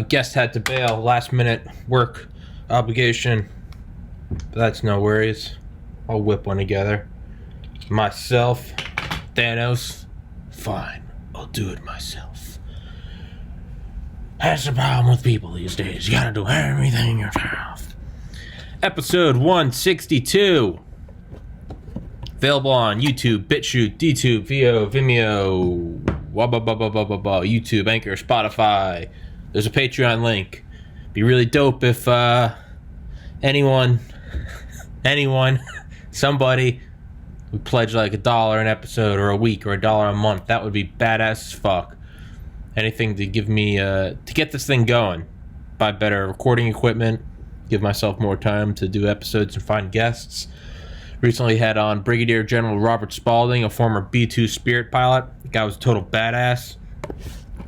Guest had to bail, last minute work obligation. But that's no worries. I'll whip one together. Myself, Thanos, fine, I'll do it myself. That's the problem with people these days. You gotta do everything yourself. Episode 162. Available on YouTube, BitChute, DTube, VO, Vimeo, YouTube, Anchor, Spotify. There's a Patreon link. Be really dope if somebody would pledge like $1 an episode or a week or $1 a month. That would be badass as fuck. Anything to give me to get this thing going. Buy better recording equipment. Give myself more time to do episodes and find guests. Recently had on Brigadier General Robert Spaulding, a former B-2 Spirit pilot. The guy was a total badass.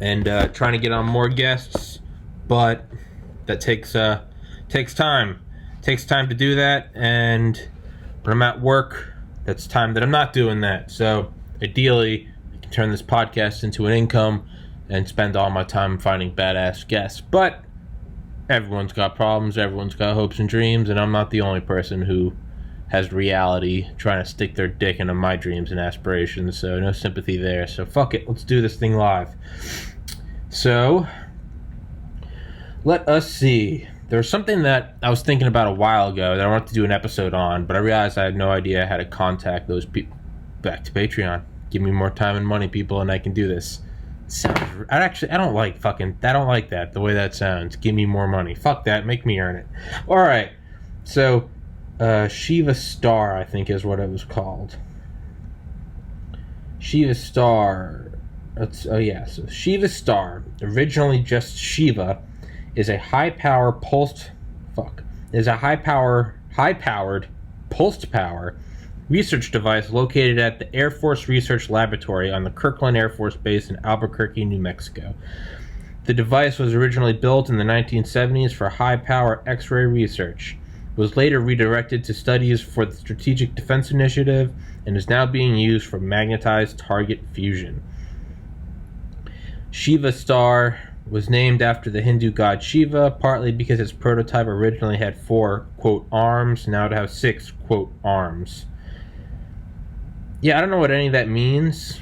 And trying to get on more guests, but that takes time. Takes time to do that, and when I'm at work, that's time that I'm not doing that. So ideally, I can turn this podcast into an income and spend all my time finding badass guests. But everyone's got problems, everyone's got hopes and dreams, and I'm not the only person who has reality trying to stick their dick into my dreams and aspirations, so no sympathy there. So fuck it, let's do this thing live. So let us see. There was something that I was thinking about a while ago that I wanted to do an episode on, but I realized I had no idea how to contact those people. Back to Patreon. Give me more time and money, people, and I can do this. I don't like that, the way that sounds. Give me more money. Fuck that, make me earn it. Alright, so Shiva Star, I think is what it was called. Shiva Star. So Shiva Star, originally just Shiva, is a high-powered pulsed power research device located at the Air Force Research Laboratory on the Kirkland Air Force Base in Albuquerque, New Mexico. The device was originally built in the 1970s for high-power X-ray research. It was later redirected to studies for the Strategic Defense Initiative and is now being used for magnetized target fusion. Shiva Star was named after the Hindu god Shiva, partly because its prototype originally had 4, quote, arms, now it has 6, quote, arms. Yeah, I don't know what any of that means.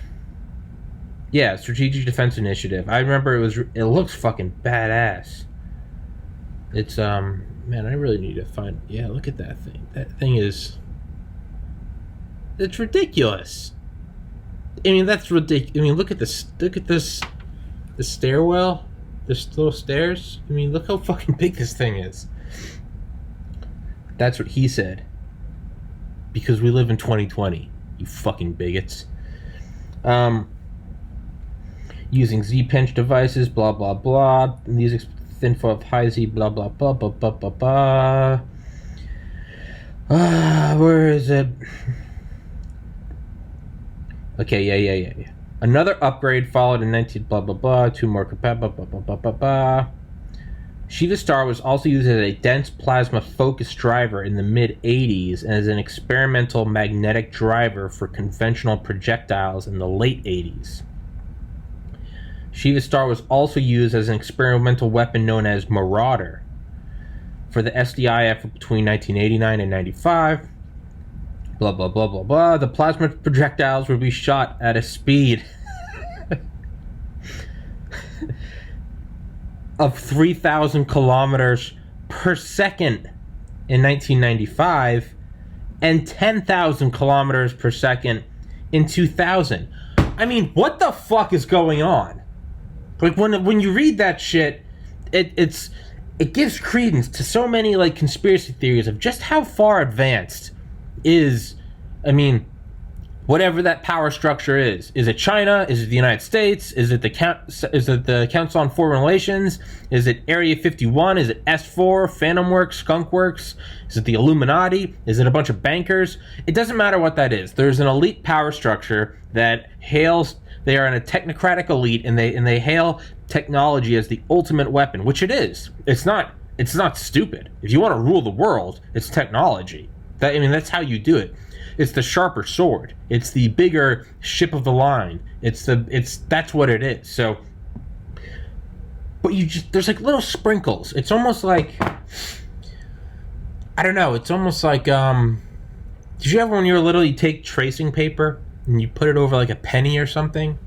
Yeah, Strategic Defense Initiative. I remember it looks fucking badass. It's, man, I really need to find, yeah, look at that thing. That thing is, it's ridiculous. I mean, that's ridiculous. I mean, look at this, the stairwell, this little stairs. I mean, look how fucking big this thing is. That's what he said. Because we live in 2020, you fucking bigots. Using Z-pinch devices, blah blah blah. And these info of high Z, blah blah blah blah blah blah blah. Where is it? Okay, yeah. Another upgrade followed in 19 blah blah blah. 2 more blah blah blah blah blah blah. Shiva Star was also used as a dense plasma focus driver in the mid-80s and as an experimental magnetic driver for conventional projectiles in the late 80s. Shiva Star was also used as an experimental weapon known as Marauder for the SDIF between 1989 and 95. Blah, blah, blah, blah, blah. The plasma projectiles would be shot at a speed of 3,000 kilometers per second in 1995 and 10,000 kilometers per second in 2000. I mean, what the fuck is going on? Like, when you read that shit, it gives credence to so many, like, conspiracy theories of just how far advanced is, I mean, whatever that power structure is. Is it China? Is it the United States? Is it the Council on Foreign Relations? Is it Area 51? Is it S4, Phantom Works, Skunk Works? Is it the Illuminati? Is it a bunch of bankers? It doesn't matter what that is. There's an elite power structure that hails, they are in a technocratic elite, and they hail technology as the ultimate weapon, which it is. It's not stupid. If you want to rule the world, it's technology. That's how you do it. It's the sharper sword. It's the bigger ship of the line. That's what it is. So, but there's like little sprinkles. It's almost like, I don't know, it's almost like, did you ever, when you were little, you take tracing paper and you put it over like a penny or something,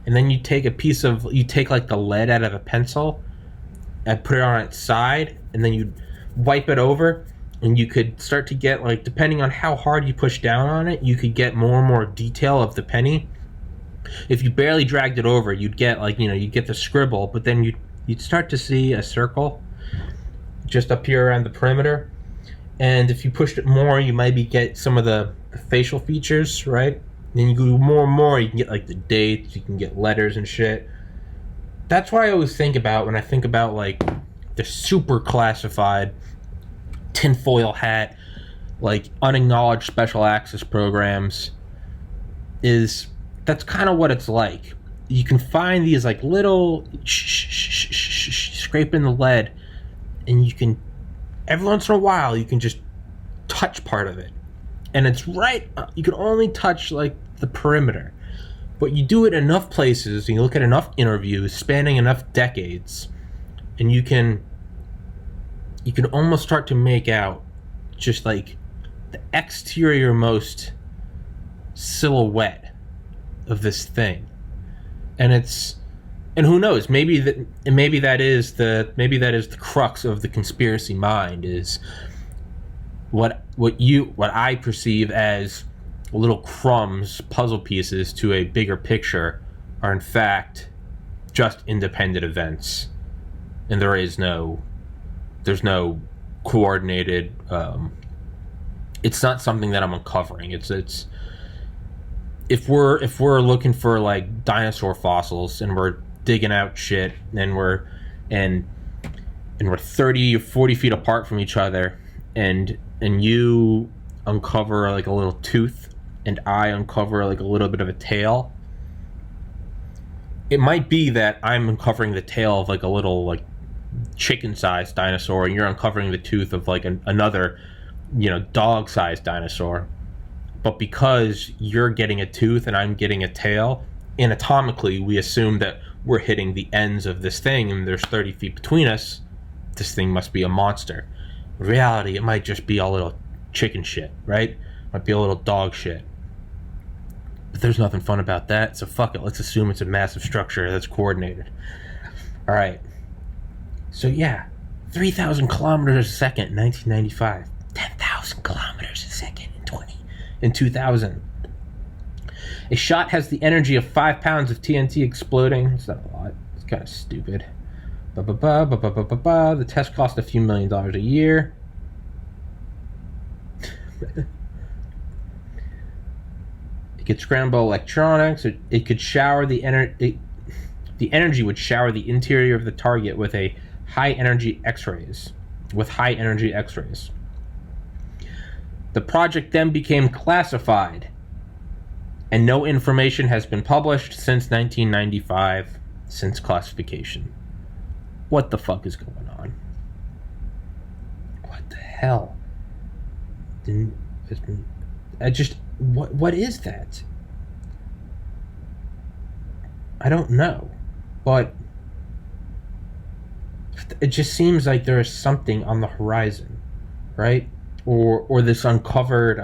and then you take like the lead out of a pencil and put it on its side, and then you wipe it over, and you could start to get, like, depending on how hard you push down on it, you could get more and more detail of the penny. If you barely dragged it over, you'd get, like, you'd get the scribble, but then you'd start to see a circle just up here around the perimeter. And if you pushed it more, you maybe get some of the facial features, right? Then you go more and more, you can get, like, the dates, you can get letters and shit. That's what I always think about when I think about, like, the super classified tinfoil hat, like, unacknowledged special access programs. That's kind of what it's like. You can find these, like, little scraping the lead, and you can, every once in a while, you can just touch part of it. And it's right, you can only touch, like, the perimeter. But you do it enough places, and you look at enough interviews spanning enough decades, and you can almost start to make out just, like, the exterior most silhouette of this thing. And who knows, maybe that is the crux of the conspiracy mind, is what I perceive as little crumbs, puzzle pieces to a bigger picture, are in fact just independent events, and there's no coordinated, it's not something that I'm uncovering. It's if we're looking for, like, dinosaur fossils, and we're digging out shit, and we're 30 or 40 feet apart from each other, and you uncover, like, a little tooth, and I uncover, like, a little bit of a tail, it might be that I'm uncovering the tail of, like, a little, like, chicken-sized dinosaur, and you're uncovering the tooth of, like, another, dog-sized dinosaur. But because you're getting a tooth and I'm getting a tail, anatomically, we assume that we're hitting the ends of this thing, and there's 30 feet between us. This thing must be a monster. In reality, it might just be a little chicken shit, right? It might be a little dog shit. But there's nothing fun about that, so fuck it. Let's assume it's a massive structure that's coordinated. All right. So yeah, 3,000 kilometers a second in 1995. 10,000 kilometers a second in 2000. A shot has the energy of 5 pounds of TNT exploding. It's not a lot. It's kind of stupid. The test cost a few $1 million a year. It could scramble electronics. It could shower the energy. The energy would shower the interior of the target with high energy X-rays. The project then became classified, and no information has been published since 1995, since classification. What the fuck is going on? What the hell? What is that? I don't know, but it just seems like there is something on the horizon, right? Or this uncovered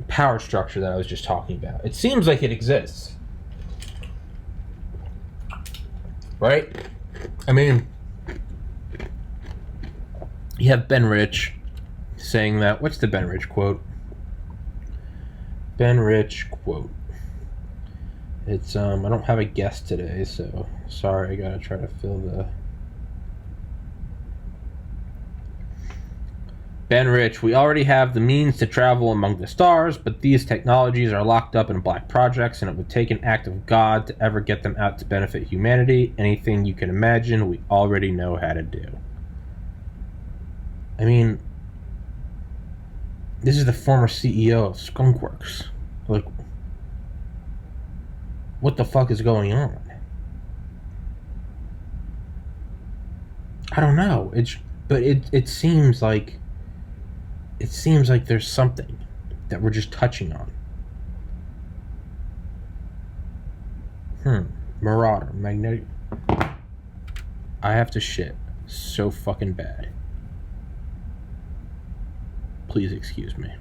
power structure that I was just talking about. It seems like it exists, right? I mean, you have Ben Rich saying that. What's the Ben Rich quote? Ben Rich quote. It's I don't have a guest today, so sorry. I gotta try to fill the. Ben Rich, we already have the means to travel among the stars, but these technologies are locked up in black projects, and it would take an act of God to ever get them out to benefit humanity. Anything you can imagine, we already know how to do. I mean, this is the former CEO of Skunkworks. Like, what the fuck is going on? I don't know. It seems like there's something that we're just touching on. Marauder, magnetic. I have to shit so fucking bad. Please excuse me.